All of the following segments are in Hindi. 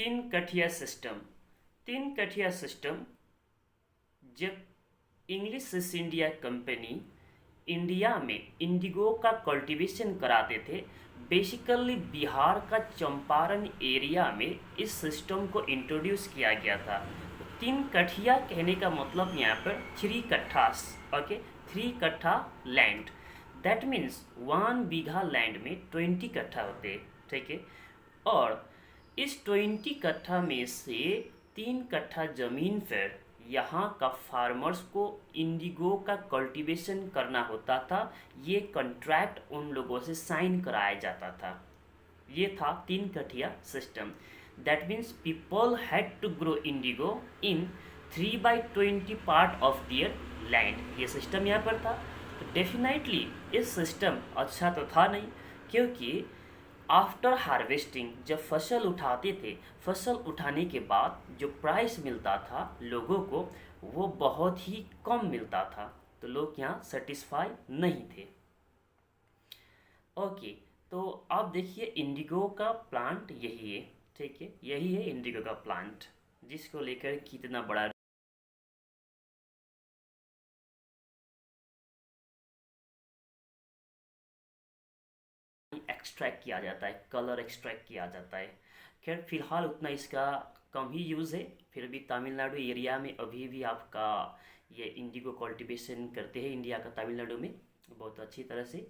तीन कठिया सिस्टम। तीन कठिया सिस्टम जब English east India company India में इंडिगो का कल्टीवेशन कराते थे, बेसिकली बिहार का चंपारण एरिया में इस सिस्टम को इंट्रोड्यूस किया गया था। तो तीन कठिया कहने का मतलब यहाँ पर 3 कट्ठास, ओके, 3 कट्ठा land. That means 1 bigha land में 20 कट्ठा होते हैं, ठीक है। और इस 20 कट्ठा में से 3 कट्ठा ज़मीन पर यहाँ का फार्मर्स को इंडिगो का कल्टीवेशन करना होता था। ये कॉन्ट्रैक्ट उन लोगों से साइन कराया जाता था। ये था 3 kathia system. That means people had to grow indigo in 3/20 part of their land. ये सिस्टम यहाँ पर था। तो डेफिनेटली इस सिस्टम अच्छा तो था नहीं, क्योंकि आफ्टर हार्वेस्टिंग जब फसल उठाते थे, फसल उठाने के बाद जो प्राइस मिलता था लोगों को, वो बहुत ही कम मिलता था। तो लोग यहाँ सेटिस्फाई नहीं थे। ओके, तो आप देखिए इंडिगो का प्लांट यही है, ठीक है। यही है इंडिगो का प्लांट, जिसको लेकर कितना बड़ा एक्सट्रैक्ट किया जाता है, कलर एक्सट्रैक्ट किया जाता है। खैर फिलहाल उतना इसका कम ही यूज़ है, फिर भी तमिलनाडु एरिया में अभी भी आपका ये इंडिगो कल्टीवेशन करते हैं, इंडिया का तमिलनाडु में बहुत अच्छी तरह से।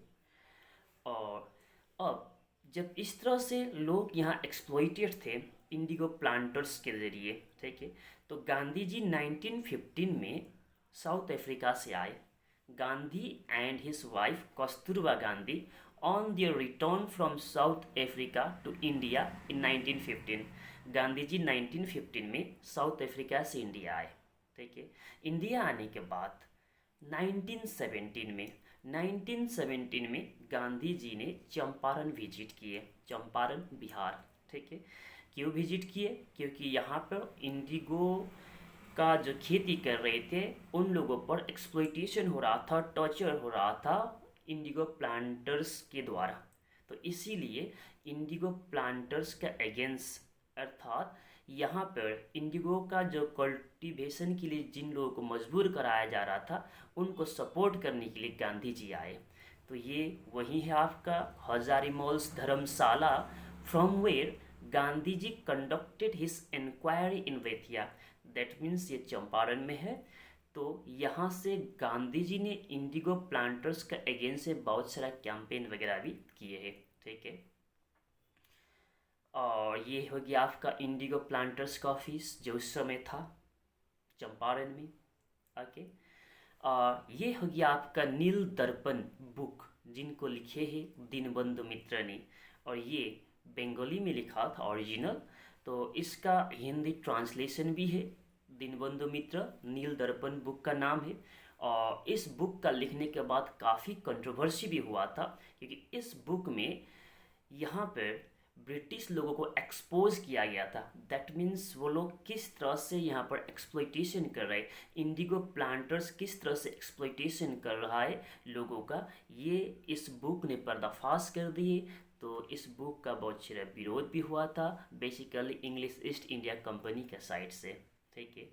और अब जब इस तरह से लोग यहाँ एक्सप्लॉइटेड थे इंडिगो प्लांटर्स के ज़रिए, ठीक है, तो गांधी जी 1915 में साउथ अफ्रीका से आए। Gandhi and his wife Kasturba Gandhi on their return from South Africa to India in 1915। Gandhi ji 1915 में साउथ अफ्रीका से इंडिया आए, ठीक है। इंडिया आने के बाद 1917 में 1917 में गांधी जी ने चंपारण विजिट किए, चंपारण बिहार, ठीक है। क्यों विजिट किए? क्योंकि यहाँ पर इंडिगो का जो खेती कर रहे थे उन लोगों पर एक्सप्लॉइटेशन हो रहा था, टॉर्चर हो रहा था इंडिगो प्लांटर्स के द्वारा। तो इसीलिए इंडिगो प्लांटर्स का अगेंस्ट, अर्थात यहाँ पर इंडिगो का जो कल्टीवेशन के लिए जिन लोगों को मजबूर कराया जा रहा था, उनको सपोर्ट करने के लिए गांधी जी आए। तो ये वही है आपका Hazarimal's Dharamshala, from where Gandhi ji conducted his inquiry in Bettiah. That means ये चंपारण में है। तो यहाँ से गांधी जी ने इंडिगो प्लांटर्स का अगेंस्ट से बहुत सारा कैंपेन वगैरह भी किए हैं, ठीक है। और ये हो गया आपका इंडिगो प्लांटर्स का ऑफिस जो उस समय था चंपारण में, ओके। और ये हो गया आपका नील दर्पण बुक, जिनको लिखे हैं दीनबंधु मित्र ने, और ये बंगाली में लिखा था ओरिजिनल। तो इसका हिंदी ट्रांसलेशन भी है, दीनबंधु मित्र नील दर्पण बुक का नाम है। और इस बुक का लिखने के बाद काफ़ी कंट्रोवर्सी भी हुआ था, क्योंकि इस बुक में यहाँ पर ब्रिटिश लोगों को एक्सपोज किया गया था। दैट मीन्स वो लोग किस तरह से यहाँ पर एक्सप्लॉइटेशन कर रहे हैं, इंडिगो प्लांटर्स किस तरह से एक्सप्लॉइटेशन कर रहा है लोगों का, ये इस बुक ने पर्दाफाश कर दिए। तो इस बुक का बहुत सारा विरोध भी हुआ था, basically English east India company के साइड से, ठीक है।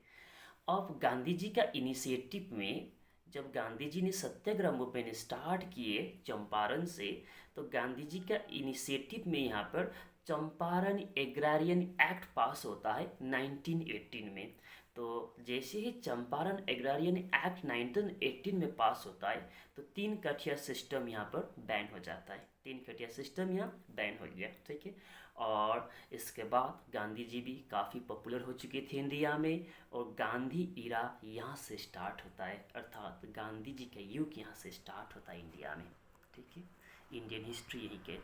अब गांधी जी का इनिशिएटिव में जब गांधी जी ने सत्याग्रह मूवमेंट स्टार्ट किए चंपारण से, तो गांधी जी का इनिशिएटिव में यहाँ पर चंपारण एग्रारियन एक्ट पास होता है 1918 में। तो जैसे ही चंपारण एग्रारियन एक्ट 1918 में पास होता है, तो 3 कठिया सिस्टम यहाँ पर बैन हो जाता है। 3 कठिया सिस्टम यहाँ बैन हो गया, ठीक है। और इसके बाद गांधी जी भी काफ़ी पॉपुलर हो चुके थे इंडिया में, और गांधी इरा यहाँ से स्टार्ट होता है, अर्थात गांधी जी का युग यहाँ से स्टार्ट होता है इंडिया में, ठीक है। इंडियन हिस्ट्री यही कहती है।